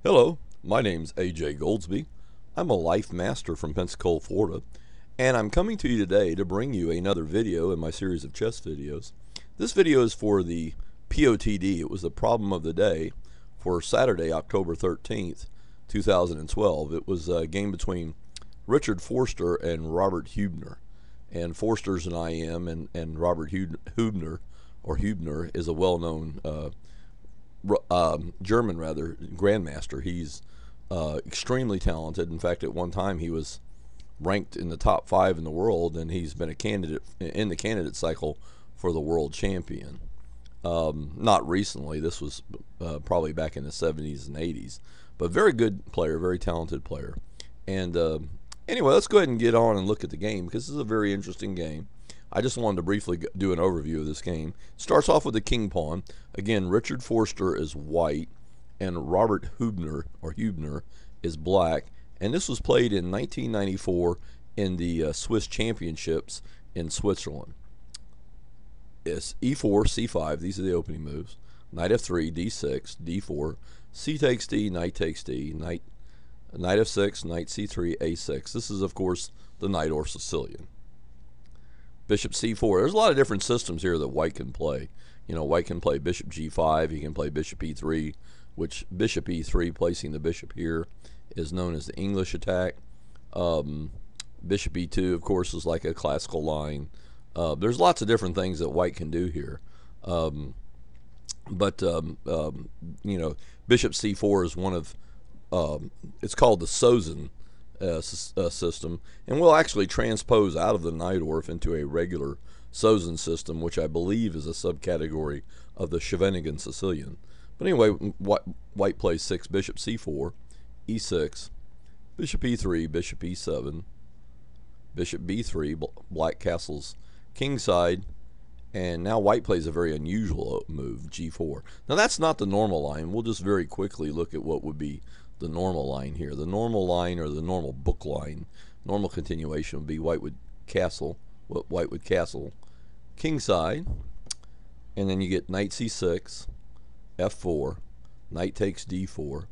Hello, my name's AJ Goldsby. I'm a life master from Pensacola, Florida, and I'm coming to you today to bring you another video in my series of chess videos. This video is for the P.O.T.D. It was the problem of the day for Saturday, October 13th, 2012. It was a game between Richard Forster and Robert Huebner. And Forster's an IM, and Robert Huebner is a well-known German grandmaster. He's extremely talented. In fact, at one time he was ranked in the top 5 in the world, and he's been a candidate in the candidate cycle for the world champion. Not recently. This was probably back in the 70s and 80s. But very good player, very talented player. And anyway, let's go ahead and get on and look at the game, because this is a very interesting game. I just wanted to briefly do an overview of this game. It starts off with the king pawn. Again, Richard Forster is white, and Robert Huebner is black. And this was played in 1994 in the Swiss Championships in Switzerland. It's e4, c5. These are the opening moves. Knight f3, d6, d4, c takes d, knight takes d, knight f6, knight c3, a6. This is, of course, the knight or Sicilian. Bishop c4. There's a lot of different systems here that white can play. You know, white can play bishop g5. He can play bishop e3, which bishop e3, placing the bishop here, is known as the English attack. Bishop e2, of course, is like a classical line. There's lots of different things that white can do here. You know, bishop c4 is one of, it's called the Sozin system, and we'll actually transpose out of the Najdorf into a regular Sozin system, which I believe is a subcategory of the Scheveningen Sicilian. But anyway, white plays 6, bishop c4, e6, bishop e3, bishop e7, bishop b3, black castles kingside, and now white plays a very unusual move, g4. Now that's not the normal line. We'll just very quickly look at what would be the normal line here. The normal line, or the normal book line, normal continuation, would be white would castle kingside, and then you get knight c6, f4, knight takes d4,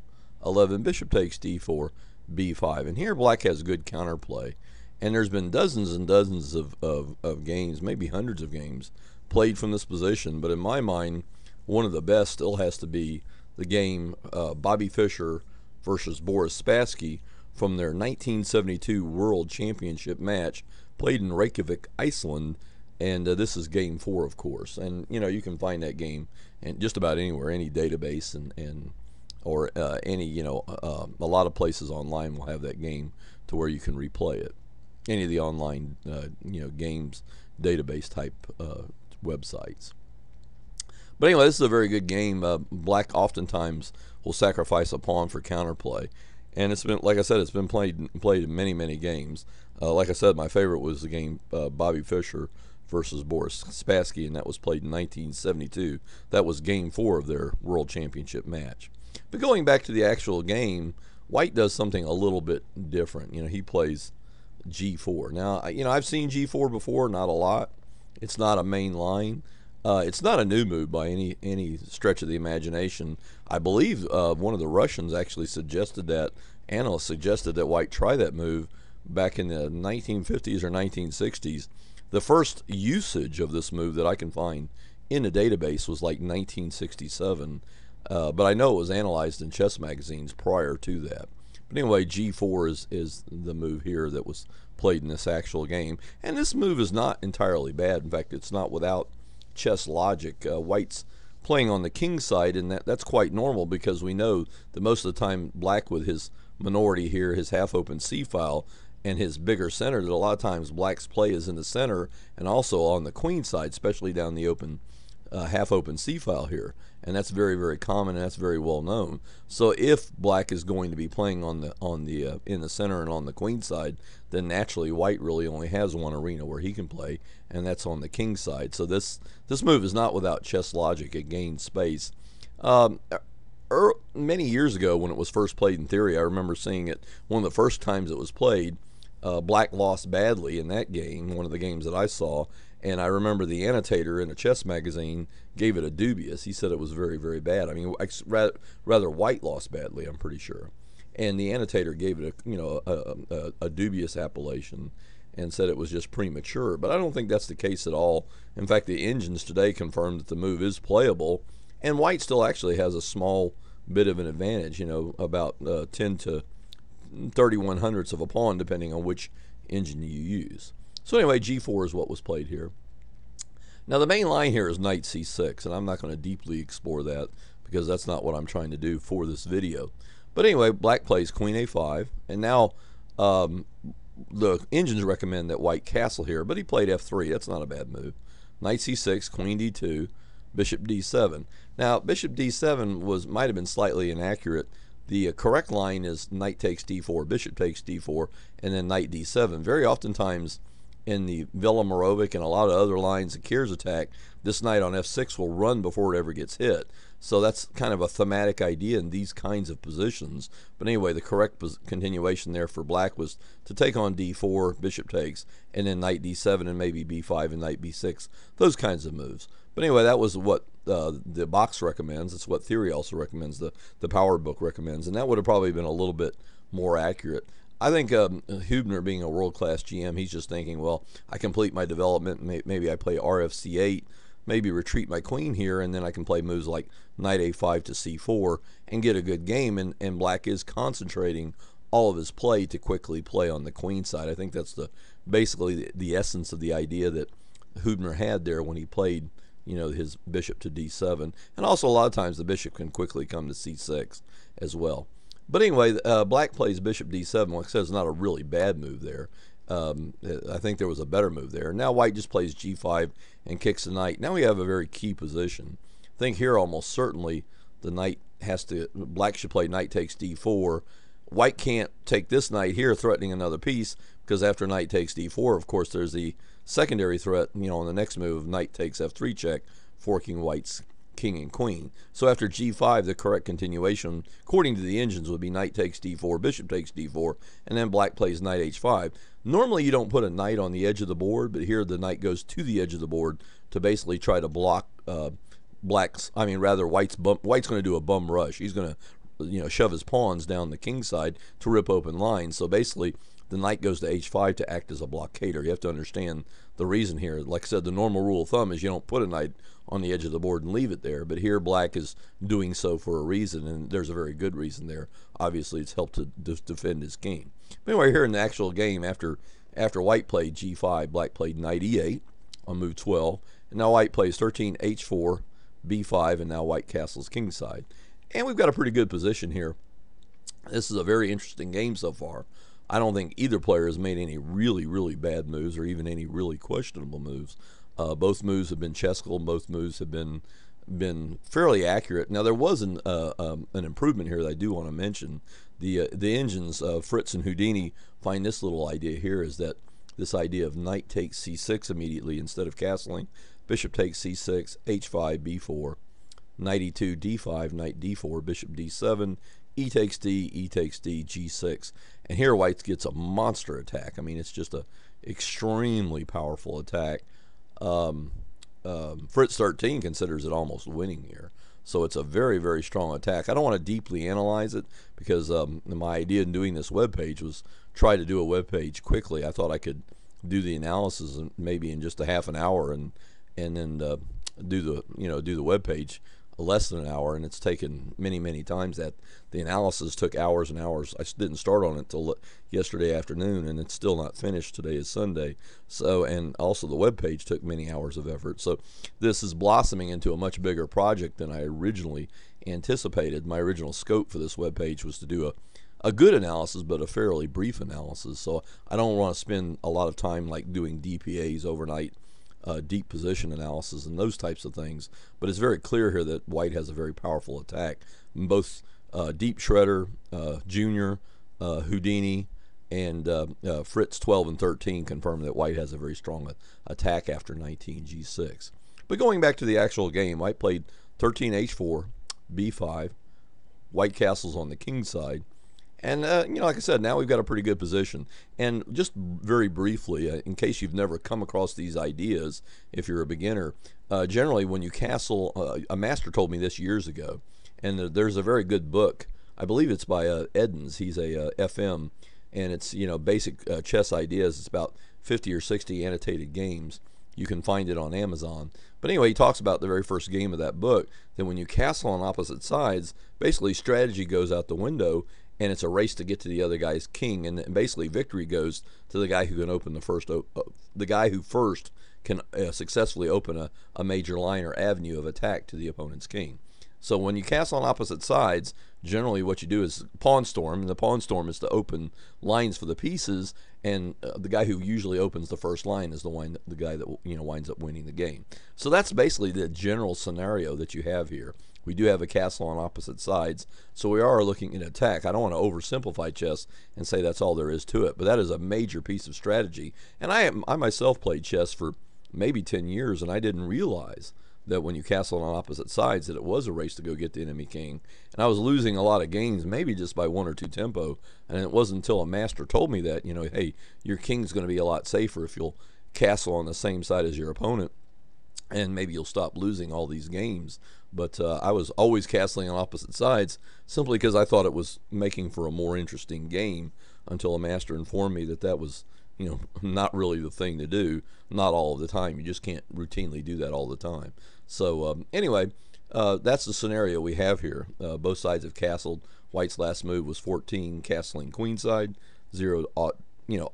11, bishop takes d4, b5. And here black has good counterplay, and there's been dozens and dozens of games, maybe hundreds of games, played from this position. But in my mind, one of the best still has to be the game Bobby Fischer versus Boris Spassky from their 1972 World Championship match, played in Reykjavik, Iceland. And this is game 4, of course. And you know, you can find that game in just about anywhere, any database, or any, you know, a lot of places online will have that game to where you can replay it. Any of the online you know, games database type websites. But anyway, this is a very good game. Black oftentimes will sacrifice a pawn for counterplay, and it's been, like I said, it's been played in many games. Like I said, my favorite was the game Bobby Fischer versus Boris Spassky, and that was played in 1972. That was game 4 of their World Championship match. But going back to the actual game, white does something a little bit different. You know, he plays g4. Now, you know, I've seen g4 before, not a lot. It's not a main line. It's not a new move by any stretch of the imagination. I believe one of the Russians actually suggested that, analysts suggested that white try that move back in the 1950s or 1960s. The first usage of this move that I can find in the database was like 1967, but I know it was analyzed in chess magazines prior to that. But anyway, g4 is the move here that was played in this actual game. And this move is not entirely bad. In fact, it's not without chess logic. White's playing on the king side, and that's quite normal, because we know that most of the time black, with his minority here, his half-open c-file, and his bigger center, that a lot of times black's play is in the center and also on the queen side, especially down the open half-open c-file here. And that's very common, and that's very well known. So if black is going to be playing in the center and on the queen side, then naturally white really only has one arena where he can play, and that's on the king side. So this move is not without chess logic. It gains space. Many years ago, when it was first played in theory, I remember seeing it one of the first times it was played. Black lost badly in that game, one of the games that I saw, and I remember the annotator in a chess magazine gave it a dubious. He said it was very, very bad. I mean, rather White lost badly, I'm pretty sure, and the annotator gave it a dubious appellation and said it was just premature. But I don't think that's the case at all. In fact, the engines today confirmed that the move is playable, and White still actually has a small bit of an advantage, about 10 to 31 hundredths of a pawn, depending on which engine you use. So anyway, g4 is what was played here. Now the main line here is knight c6, and I'm not going to deeply explore that because that's not what I'm trying to do for this video. But anyway, Black plays queen a5, and now the engines recommend that White castle here, but he played f3. That's not a bad move. Knight c6, queen d2, bishop d7. Now bishop d7 might have been slightly inaccurate. The correct line is knight takes d4, bishop takes d4, and then knight d7. Very oftentimes in the Velimirovic and a lot of other lines of Kier's attack, this knight on f6 will run before it ever gets hit. So that's kind of a thematic idea in these kinds of positions. But anyway, the correct continuation there for Black was to take on d4, bishop takes, and then knight d7 and maybe b5 and knight b6, those kinds of moves. But anyway, that was what the box recommends. It's what theory also recommends, the power book recommends, and that would have probably been a little bit more accurate. I think Huebner, being a world-class GM, he's just thinking, well, I complete my development, maybe I play RFC8, maybe retreat my queen here, and then I can play moves like knight a5 to c4 and get a good game, and Black is concentrating all of his play to quickly play on the queen side. I think that's basically the essence of the idea that Huebner had there when he played his bishop to d7, and also a lot of times the bishop can quickly come to c6 as well. But anyway, Black plays bishop d7. Like I said, it's not a really bad move there. I think there was a better move there. Now White just plays g5 and kicks the knight. Now we have a very key position. I think here almost certainly the knight Black should play knight takes d4. White can't take this knight here, threatening another piece, because after knight takes d4, of course, there's the secondary threat, on the next move, knight takes f3 check, forking White's king and queen. So after g5, the correct continuation, according to the engines, would be knight takes d4, bishop takes d4, and then Black plays knight h5. Normally you don't put a knight on the edge of the board, but here the knight goes to the edge of the board to basically try to block White's going to do a bum rush. He's going to shove his pawns down the king side to rip open lines. So basically the knight goes to h5 to act as a blockader. You have to understand the reason here. Like I said, the normal rule of thumb is you don't put a knight on the edge of the board and leave it there, but here Black is doing so for a reason, and there's a very good reason there. Obviously it's helped to defend his king. But anyway, here in the actual game, after White played g5, Black played knight e8 on move 12, and now White plays 13 h4 b5, and now White castles king side, and we've got a pretty good position here. This is a very interesting game so far. I don't think either player has made any really, really bad moves or even any really questionable moves. Both moves have been chessable. Both moves have been fairly accurate. Now there was an improvement here that I do want to mention. The engines, Fritz and Houdini, find this little idea here, is that this idea of knight takes c6 immediately instead of castling, bishop takes c6, h5, b4, knight e2, d5, knight d4, bishop d7, e takes d, g6. And here White gets a monster attack. I mean, it's just a extremely powerful attack. Fritz 13 considers it almost winning here. So it's a very, very strong attack. I don't want to deeply analyze it because my idea in doing this webpage was try to do a webpage quickly. I thought I could do the analysis maybe in just a half an hour and then do the webpage less than an hour, and it's taken many times that. The analysis took hours and hours. I didn't start on it until yesterday afternoon, and it's still not finished. Today is Sunday. So, and also the web page took many hours of effort. So this is blossoming into a much bigger project than I originally anticipated. My original scope for this web page was to do a good analysis, but a fairly brief analysis. So I don't want to spend a lot of time like doing DPAs overnight, deep position analysis and those types of things. But it's very clear here that White has a very powerful attack. Both Deep Shredder, Junior, Houdini, and Fritz 12 and 13 confirm that White has a very strong attack after 19 g6. But going back to the actual game, White played 13 h4, b5, White castles on the king side, And like I said, now we've got a pretty good position. And just very briefly, in case you've never come across these ideas, if you're a beginner, generally when you castle, a master told me this years ago, and there's a very good book. I believe it's by Edens. He's a FM, and it's basic chess ideas. It's about 50 or 60 annotated games. You can find it on Amazon. But anyway, he talks about the very first game of that book, that when you castle on opposite sides, basically strategy goes out the window, and it's a race to get to the other guy's king, and basically victory goes to the guy who can open the guy who first can successfully open a major line or avenue of attack to the opponent's king. So when you castle on opposite sides, generally what you do is pawn storm, and the pawn storm is to open lines for the pieces, and the guy who usually opens the first line is the guy that winds up winning the game. So that's basically the general scenario that you have here. We do have a castle on opposite sides, so we are looking at attack. I don't want to oversimplify chess and say that's all there is to it, but that is a major piece of strategy. And I myself played chess for maybe 10 years, and I didn't realize that when you castle on opposite sides that it was a race to go get the enemy king. And I was losing a lot of games, maybe just by 1 or 2 tempo, and it wasn't until a master told me that, hey, your king's going to be a lot safer if you'll castle on the same side as your opponent, and maybe you'll stop losing all these games. But I was always castling on opposite sides simply because I thought it was making for a more interesting game, until a master informed me that that was not really the thing to do, not all of the time. You just can't routinely do that all the time. So anyway, that's the scenario we have here. Both sides have castled. White's last move was 14, castling queenside, 0 ought,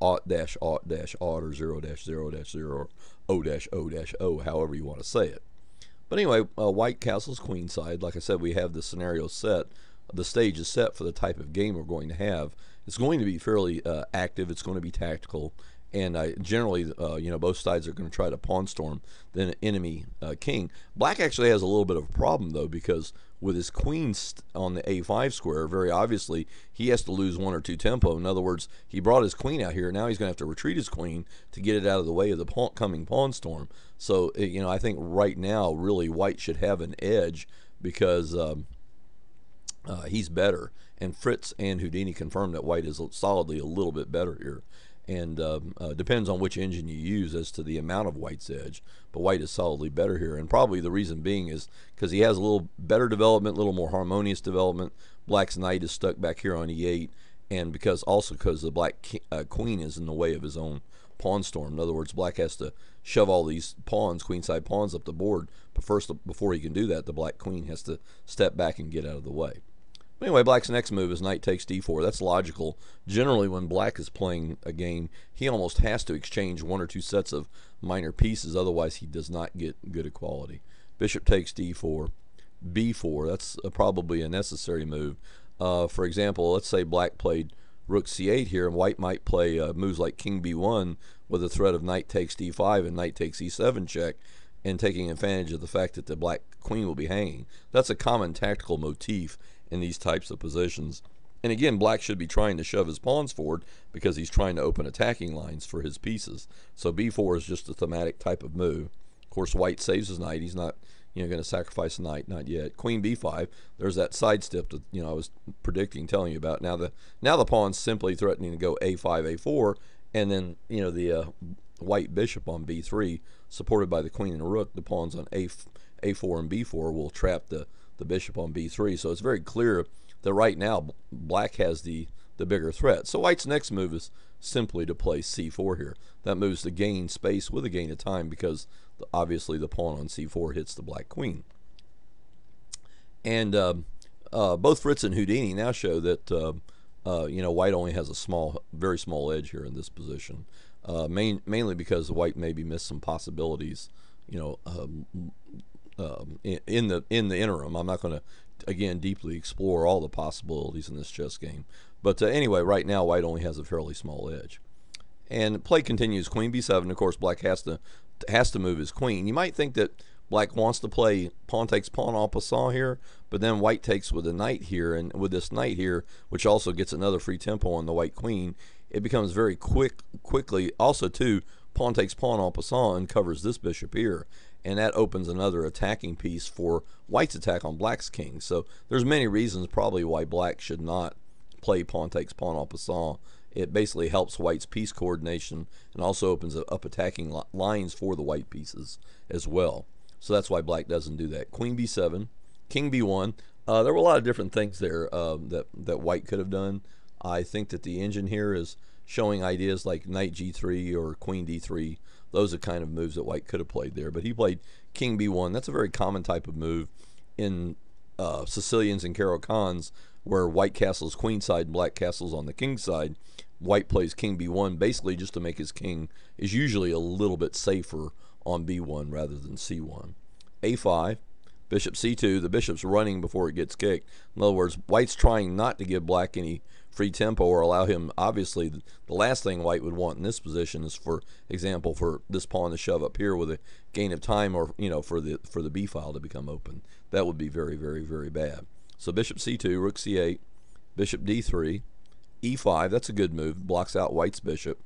ought dash ought dash ought, or 0 dash 0 dash 0, or o dash o, however you want to say it. But anyway, white castles queenside. Like I said, we have the scenario set. The stage is set for the type of game we're going to have. It's going to be fairly active. It's going to be tactical, and generally, both sides are going to try to pawn storm the enemy king. Black actually has a little bit of a problem though, because with his queen on the a5 square, very obviously he has to lose 1 or 2 tempo. In other words, he brought his queen out here. Now he's going to have to retreat his queen to get it out of the way of the coming pawn storm. So I think right now, really, white should have an edge, because he's better. And Fritz and Houdini confirmed that white is solidly a little bit better here. And depends on which engine you use as to the amount of white's edge. But white is solidly better here. And probably the reason being is because he has a little better development, a little more harmonious development. Black's knight is stuck back here on e8. And because the black queen is in the way of his own pawn storm. In other words, black has to shove all these pawns, queenside pawns, up the board. But first, before he can do that, the black queen has to step back and get out of the way. Anyway, black's next move is knight takes d4. That's logical. Generally, when black is playing a game, he almost has to exchange 1 or 2 sets of minor pieces, otherwise he does not get good equality. Bishop takes d4, b4. That's probably a necessary move. For example, let's say black played rook c8 here, and white might play moves like king b1 with a threat of knight takes d5 and knight takes e7 check, and taking advantage of the fact that the black queen will be hanging. That's a common tactical motif in these types of positions. And again, black should be trying to shove his pawns forward because he's trying to open attacking lines for his pieces. So b4 is just a thematic type of move. Of course, white saves his knight. He's not going to sacrifice a knight, not yet. Queen b5. There's that sidestep that I was telling you about. Now the pawn's simply threatening to go a5, a4, and then the white bishop on b3, supported by the queen and rook. The pawns on a4 and b4 will trap the bishop on b3. So it's very clear that right now black has the bigger threat. So white's next move is simply to play c4 here. That moves to gain space with a gain of time, because obviously the pawn on c4 hits the black queen. And both Fritz and Houdini now show that white only has a very small edge here in this position, mainly because white maybe missed some possibilities in the interim. I'm not going to again deeply explore all the possibilities in this chess game, but anyway, right now white only has a fairly small edge. And play continues. Queen b7. Of course, black has to move his queen. You might think that black wants to play pawn takes pawn en passant here, but then white takes with a knight here, and with this knight here, which also gets another free tempo on the white queen, it becomes very quickly also too pawn takes pawn en passant and covers this bishop here, and that opens another attacking piece for white's attack on black's king. So there's many reasons probably why black should not play pawn takes pawn en passant. It basically helps white's piece coordination and also opens up attacking lines for the white pieces as well. So that's why black doesn't do that. Queen b7, king b1. There were a lot of different things there that white could have done. I think that the engine here is showing ideas like knight g3 or queen d3. Those are kind of moves that white could have played there. But he played king b1. That's a very common type of move in Sicilians and Caro-Kanns, where white castles queenside and black castles on the king side. White plays king b1 basically just to make his king is usually a little bit safer on b1 rather than c1. a5, bishop c2. The bishop's running before it gets kicked. In other words, white's trying not to give black any free tempo or allow him. Obviously, the last thing white would want in this position is, for example, for this pawn to shove up here with a gain of time, or for the b file to become open. That would be very, very, very bad. So bishop c2, rook c8, bishop d3, e5. That's a good move. Blocks out white's bishop.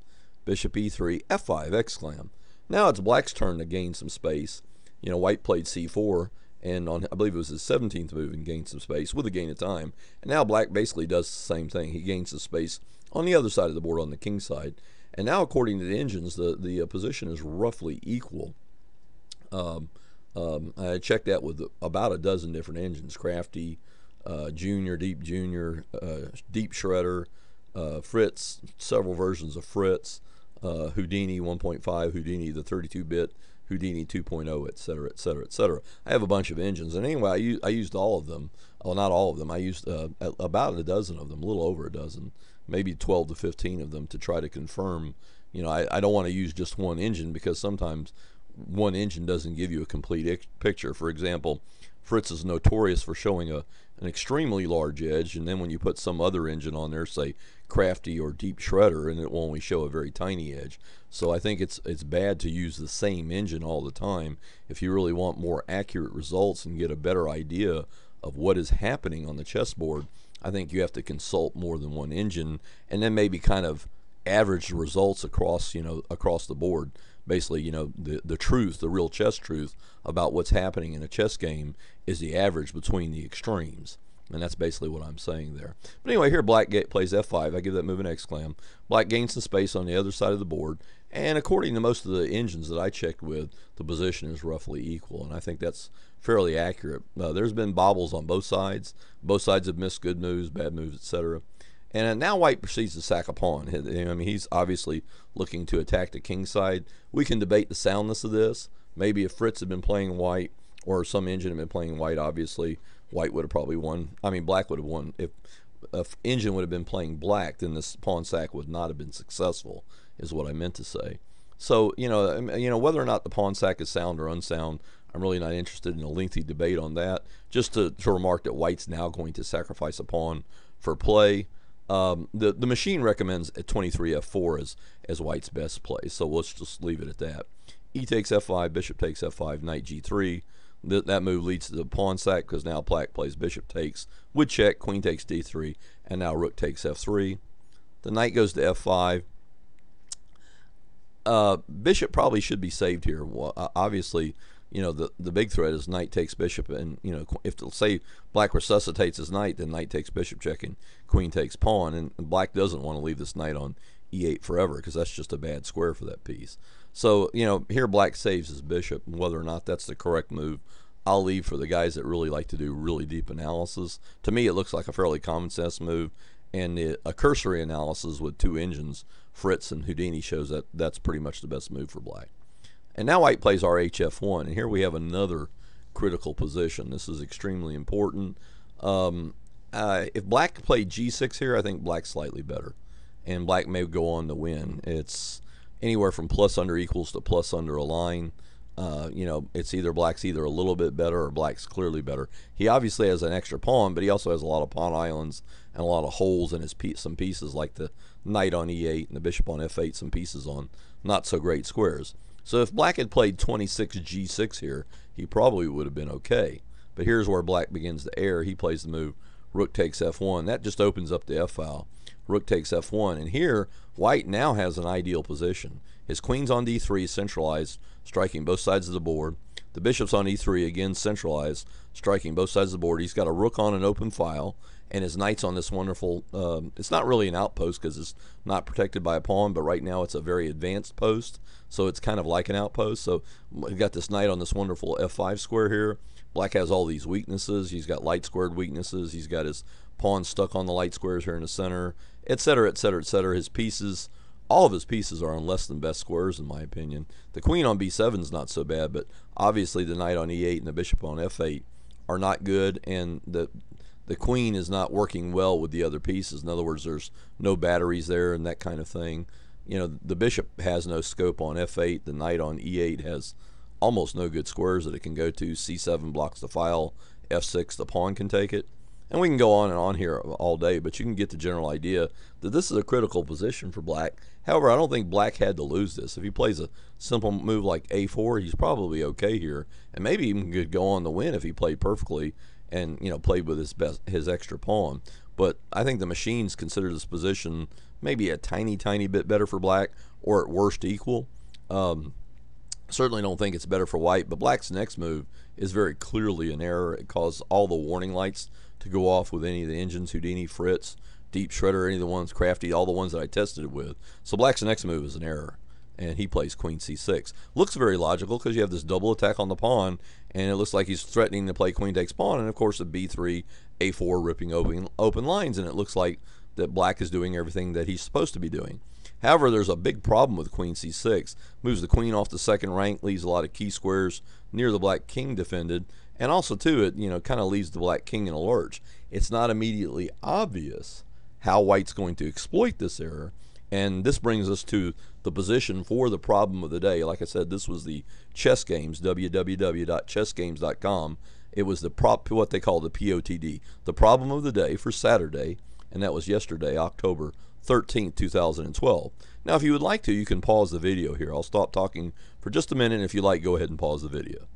Bishop e3, f5, exclam. Now it's black's turn to gain some space. White played c4, and I believe it was his 17th move, and gained some space with a gain of time. And now black basically does the same thing. He gains the space on the other side of the board, on the king side. And now, according to the engines, the position is roughly equal. I checked that with about a dozen different engines: Crafty, Junior, Deep Junior, Deep Shredder, Fritz, several versions of Fritz, Houdini 1.5, Houdini the 32-bit, Houdini 2.0, etc., etc., etc. I have a bunch of engines, and anyway, I used all of them. Well, not all of them. I used about a dozen of them, a little over a dozen, maybe 12 to 15 of them, to try to confirm. I don't want to use just one engine, because sometimes one engine doesn't give you a complete picture. For example, Fritz is notorious for showing an extremely large edge, and then when you put some other engine on there, say Crafty or Deep Shredder, and it will only show a very tiny edge. So I think it's bad to use the same engine all the time. If you really want more accurate results and get a better idea of what is happening on the chessboard, I think you have to consult more than one engine, and then maybe kind of average the results across the board. Basically, the truth, the real chess truth about what's happening in a chess game is the average between the extremes. And that's basically what I'm saying there. But anyway, here black plays f5. I give that move an exclam. Black gains some space on the other side of the board. And according to most of the engines that I checked with, the position is roughly equal. And I think that's fairly accurate. There's been bobbles on both sides. Both sides have missed good moves, bad moves, etc. And now white proceeds to sack a pawn. I mean, he's obviously looking to attack the king side. We can debate the soundness of this. Maybe if Fritz had been playing white, or some engine had been playing white, obviously white would have probably won. I mean, black would have won. If engine would have been playing black, then this pawn sack would not have been successful, is what I meant to say. So, whether or not the pawn sack is sound or unsound, I'm really not interested in a lengthy debate on that. Just to remark that white's now going to sacrifice a pawn for play. The machine recommends a 23 f4 as white's best play, so let's just leave it at that. E takes f5, bishop takes f5, knight g3. That move leads to the pawn sack, because now black plays bishop takes with check, queen takes d3, and now rook takes f3. The knight goes to f5. Bishop probably should be saved here. Well, obviously, the big threat is knight takes bishop, and if say black resuscitates his knight, then knight takes bishop checking, queen takes pawn, and black doesn't want to leave this knight on e8 forever, because that's just a bad square for that piece. So here black saves his bishop, and whether or not that's the correct move, I'll leave for the guys that really like to do really deep analysis. To me, it looks like a fairly common sense move, and a cursory analysis with two engines, Fritz and Houdini, shows that that's pretty much the best move for black. And now white plays RHF1, and here we have another critical position. This is extremely important. If black played G6 here, I think black's slightly better, and black may go on to win. It's anywhere from plus under equals to plus under a line. It's either black's either a little bit better or black's clearly better. He obviously has an extra pawn, but he also has a lot of pawn islands and a lot of holes in his some pieces, like the knight on e8 and the bishop on f8, some pieces on not so great squares. So if black had played 26 G6 here, he probably would have been okay. But here's where black begins to err. He plays the move rook takes f1. That just opens up the f file. Rook takes f1, and here white now has an ideal position. His queen's on d3, centralized, striking both sides of the board. The bishop's on e3, again centralized, striking both sides of the board. He's got a rook on an open file, and his knight's on this wonderful, it's not really an outpost because it's not protected by a pawn, but right now it's a very advanced post, so it's kind of like an outpost. So we've got this knight on this wonderful f5 square here. Black has all these weaknesses. He's got light squared weaknesses. He's got his pawn stuck on the light squares here in the center, etc., etc., etc. His pieces, all of his pieces are on less than best squares in my opinion. The queen on b7 is not so bad, but obviously the knight on e8 and the bishop on f8 are not good, and the queen is not working well with the other pieces. In other words, there's no batteries there and that kind of thing. You know, the bishop has no scope on f8. The knight on e8 has almost no good squares that it can go to. c7 blocks the file. f6, the pawn can take it. And we can go on and on here all day, but you can get the general idea that this is a critical position for black. However, I don't think black had to lose this. If he plays a simple move like a4, he's probably okay here, and maybe even could go on to win if he played perfectly and, you know, played with his extra pawn. But I think the machines consider this position maybe a tiny bit better for black, or at worst equal. Certainly don't think it's better for white, but black's next move is very clearly an error. It caused all the warning lights to go off with any of the engines, Houdini, Fritz, Deep Shredder, any of the ones, Crafty, all the ones that I tested it with. So black's next move is an error, and he plays queen c6. Looks very logical because you have this double attack on the pawn, and it looks like he's threatening to play queen takes pawn, and of course at b3, a4 ripping open lines, and it looks like that black is doing everything that he's supposed to be doing. However, there's a big problem with queen c6. Moves the queen off the second rank, leaves a lot of key squares near the black king defended, and also too, it, you know, kind of leaves the black king in a lurch. It's not immediately obvious how white's going to exploit this error, and this brings us to the position for the problem of the day. Like I said, this was the chess games, www.chessgames.com. It was the what they call the POTD, the problem of the day for Saturday, and that was yesterday, October 13th, 2012. Now, if you would like to, you can pause the video here. I'll stop talking for just a minute, and if you like, go ahead and pause the video.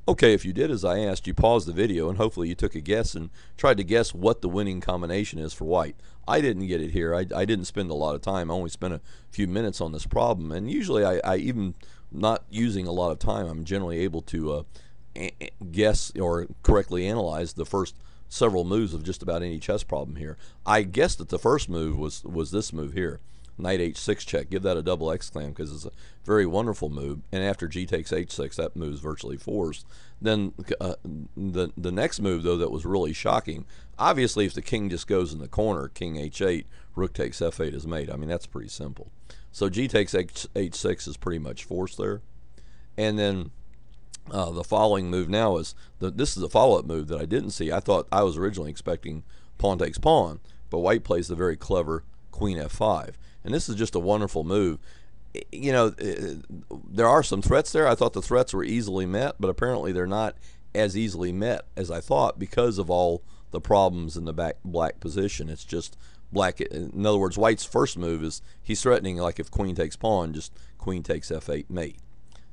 Okay, if you did as I asked, you paused the video, and hopefully you took a guess and tried to guess what the winning combination is for white. I didn't get it here. I didn't spend a lot of time. I only spent a few minutes on this problem, and usually I even not using a lot of time, I'm generally able to guess or correctly analyze the first several moves of just about any chess problem here. I guessed that the first move was this move here, knight h6 check. Give that a double exclam because it's a very wonderful move. And after g takes h6, that move's virtually forced. Then the next move, though, that was really shocking. Obviously, if the king just goes in the corner, king h8, rook takes f8 is mate. I mean, that's pretty simple. So g takes h6 is pretty much forced there. And then the following move now is, this is a follow-up move that I didn't see. I thought I was originally expecting pawn takes pawn, but white plays the very clever queen f5. And this is just a wonderful move. You know, there are some threats there. I thought the threats were easily met, but apparently they're not as easily met as I thought because of all the problems in the black position. It's just black. In other words, white's first move is he's threatening, like if queen takes pawn, just queen takes f8 mate.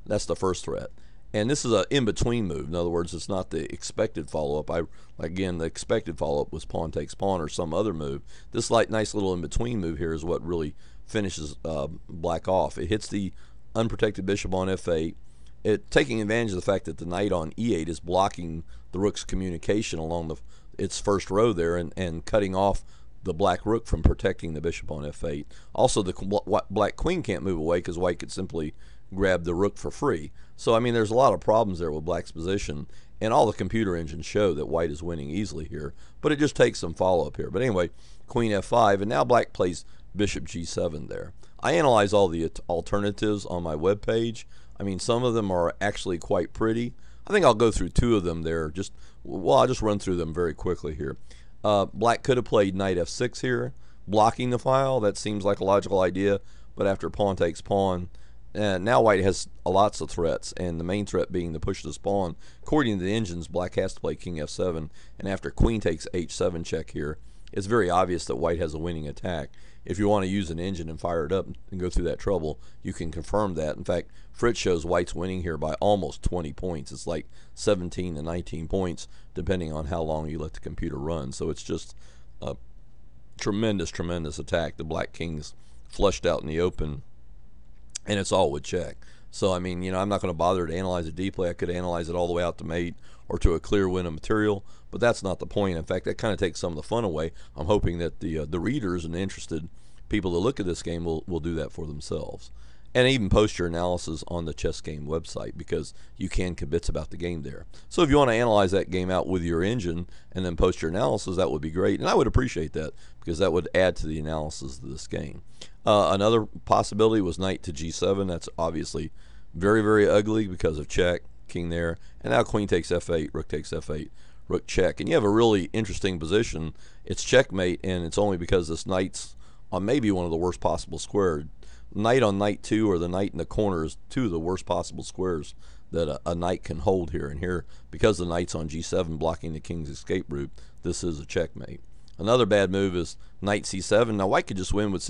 That's the first threat. And this is an in-between move. In other words, it's not the expected follow-up. Again, the expected follow-up was pawn takes pawn or some other move. This nice little in-between move here is what really finishes black off. It hits the unprotected bishop on f8, taking advantage of the fact that the knight on e8 is blocking the rook's communication along its first row there, and cutting off the black rook from protecting the bishop on f8. Also, the black queen can't move away because white could simply grab the rook for free. So I mean, there's a lot of problems there with black's position, and all the computer engines show that white is winning easily here, but it just takes some follow-up here. But anyway, queen f5, and now black plays bishop g7 there. I analyze all the alternatives on my webpage. I mean, some of them are actually quite pretty. I think I'll go through two of them there. I'll just run through them very quickly here. Black could have played knight f6 here, blocking the file. That seems like a logical idea, but after pawn takes pawn, now white has lots of threats, and the main threat being to push this pawn. According to the engines, black has to play king f7, and after queen takes h7 check here, it's very obvious that white has a winning attack. If you want to use an engine and fire it up and go through that trouble, you can confirm that. In fact, Fritz shows white's winning here by almost 20 points. It's like 17 to 19 points, depending on how long you let the computer run. So it's just a tremendous attack. The black king's flushed out in the open, and it's all with check. So, I mean, I'm not going to bother to analyze it deeply. I could analyze it all the way out to mate or to a clear win of material, but that's not the point. In fact, that kind of takes some of the fun away. I'm hoping that the readers and the interested people that look at this game will do that for themselves. And even post your analysis on the Chess Game website, because you can bits about the game there. So if you want to analyze that game out with your engine and then post your analysis, that would be great. And I would appreciate that, because that would add to the analysis of this game. Another possibility was knight to g7. That's obviously very, very ugly because of check, king there. And now queen takes f8, rook takes f8, rook check. And you have a really interesting position. It's checkmate, and it's only because this knight's on maybe one of the worst possible squares. Knight on knight 2, or the knight in the corner, is two of the worst possible squares that a knight can hold here. And here, because the knight's on g7 blocking the king's escape route, this is a checkmate. Another bad move is knight c7. Now white could just win with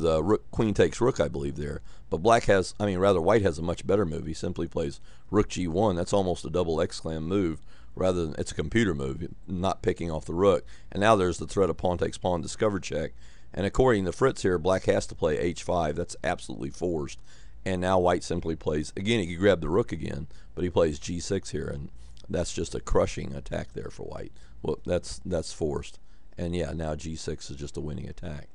rook, queen takes rook, I believe there. But white has a much better move. He simply plays rook g1. That's almost a double exclam move, rather than, it's a computer move, not picking off the rook. And now there's the threat of pawn takes pawn, discover check. And according to Fritz here, black has to play h5. That's absolutely forced. And now white simply plays, again, he could grab the rook again, but he plays g6 here, and that's just a crushing attack there for white. Well, that's forced. And yeah, now g6 is just a winning attack.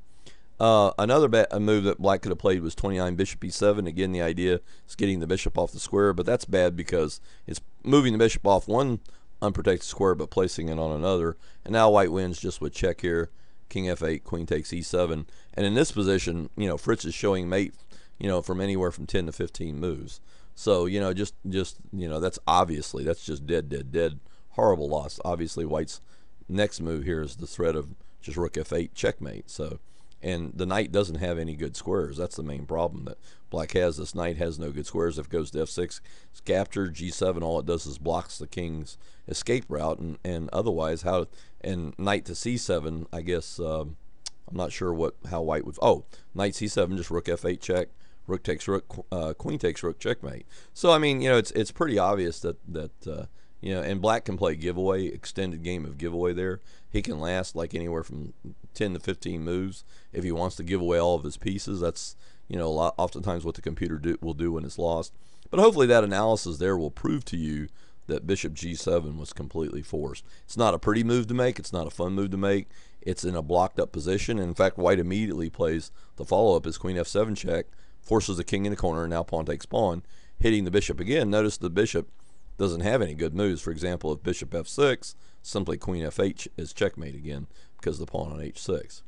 Another move that black could have played was 29 bishop e7. Again, the idea is getting the bishop off the square, but that's bad because it's moving the bishop off one unprotected square but placing it on another. And now white wins just with check here. King f8, queen takes e7. And in this position, Fritz is showing mate, from anywhere from 10 to 15 moves. So, that's just dead. Horrible loss. Obviously, white's next move here is the threat of just rook f8, checkmate. So, and the knight doesn't have any good squares. That's the main problem that black has. This knight has no good squares. If it goes to f6, it's captured. g7, all it does is blocks the king's escape route, and otherwise, and knight to c7, I guess, I'm not sure how white would, knight c7, just rook f8 check, rook takes rook, queen takes rook, checkmate. So, I mean, it's pretty obvious that and black can play giveaway, extended game of giveaway there. He can last like anywhere from 10 to 15 moves if he wants to give away all of his pieces. That's, oftentimes what the computer will do when it's lost. But hopefully that analysis there will prove to you that bishop g7 was completely forced. It's not a pretty move to make. It's not a fun move to make. It's in a blocked up position. And in fact, white immediately plays the follow-up is queen f7 check, forces the king in the corner, and now pawn takes pawn, hitting the bishop again. Notice the bishop doesn't have any good moves. For example, if bishop f6, simply queen f8 is checkmate again because of the pawn on h6.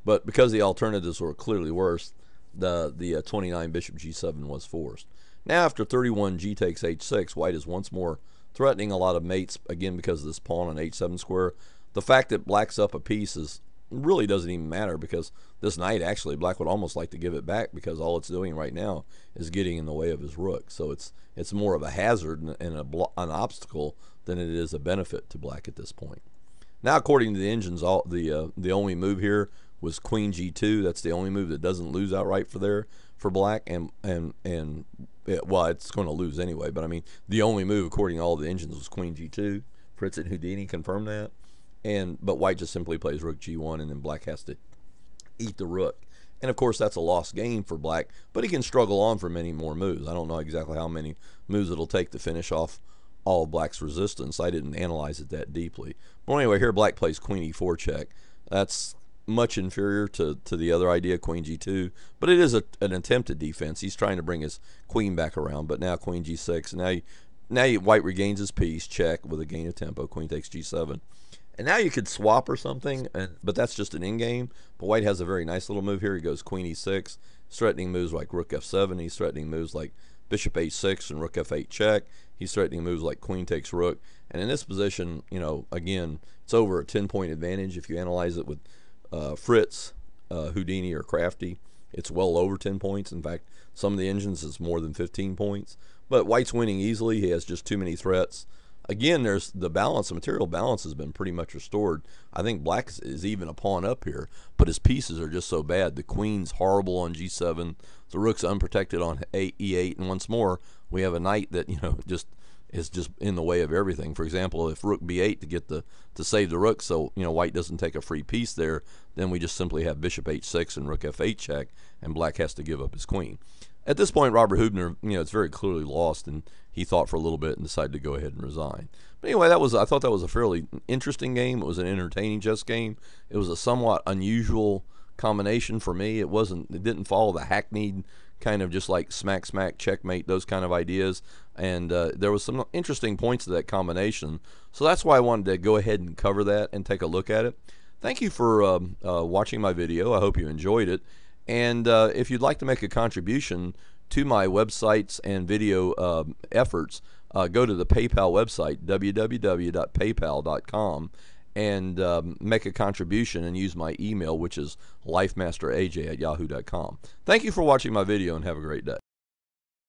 But because the alternatives were clearly worse, the 29 bishop g7 was forced. Now after 31 g takes h6, white is once more threatening a lot of mates, again because of this pawn on h7 square. The fact that black's up a piece really doesn't even matter, because this knight, actually, black would almost like to give it back, because all it's doing right now is getting in the way of his rook. So it's more of a hazard and an obstacle than it is a benefit to black at this point. Now, according to the engines, the only move here was queen g2. That's the only move that doesn't lose outright for black, and well, it's going to lose anyway. But I mean, the only move according to all the engines was queen g2. Fritz and Houdini confirmed that. But white just simply plays rook g1, and then black has to eat the rook. And of course, that's a lost game for black, but he can struggle on for many more moves. I don't know exactly how many moves it'll take to finish off all of black's resistance. I didn't analyze it that deeply. But anyway, here black plays queen e4 check. That's much inferior to the other idea, queen g2, but it is an attempt at defense. He's trying to bring his queen back around, but now queen g6. Now white regains his piece, check with a gain of tempo, queen takes g7. And now you could swap or something, but that's just an in-game. But white has a very nice little move here. He goes queen e6. He's threatening moves like rook f7. He's threatening moves like bishop h6 and rook f8 check. He's threatening moves like queen takes rook. And in this position, again, it's over a 10-point advantage. If you analyze it with Fritz, Houdini, or Crafty, it's well over 10 points. In fact, some of the engines is more than 15 points. But white's winning easily. He has just too many threats. Again, there's the balance. The material balance has been pretty much restored. I think black is even a pawn up here, but his pieces are just so bad. The queen's horrible on g7. The rook's unprotected on e8, and once more, we have a knight that just is just in the way of everything. For example, if rook b8 to save the rook, so white doesn't take a free piece there, then we just simply have bishop h6 and rook f8 check, and black has to give up his queen. At this point, Robert Huebner, it's very clearly lost, and he thought for a little bit and decided to go ahead and resign. But anyway, I thought that was a fairly interesting game. It was an entertaining chess game. It was a somewhat unusual combination for me. It didn't follow the hackneyed kind of just like smack, smack, checkmate, those kind of ideas. And there was some interesting points to that combination. So that's why I wanted to go ahead and cover that and take a look at it. Thank you for watching my video. I hope you enjoyed it. And if you'd like to make a contribution to my websites and video efforts, go to the PayPal website, www.paypal.com, and make a contribution and use my email, which is LifeMasterAJ@yahoo.com. Thank you for watching my video, and have a great day.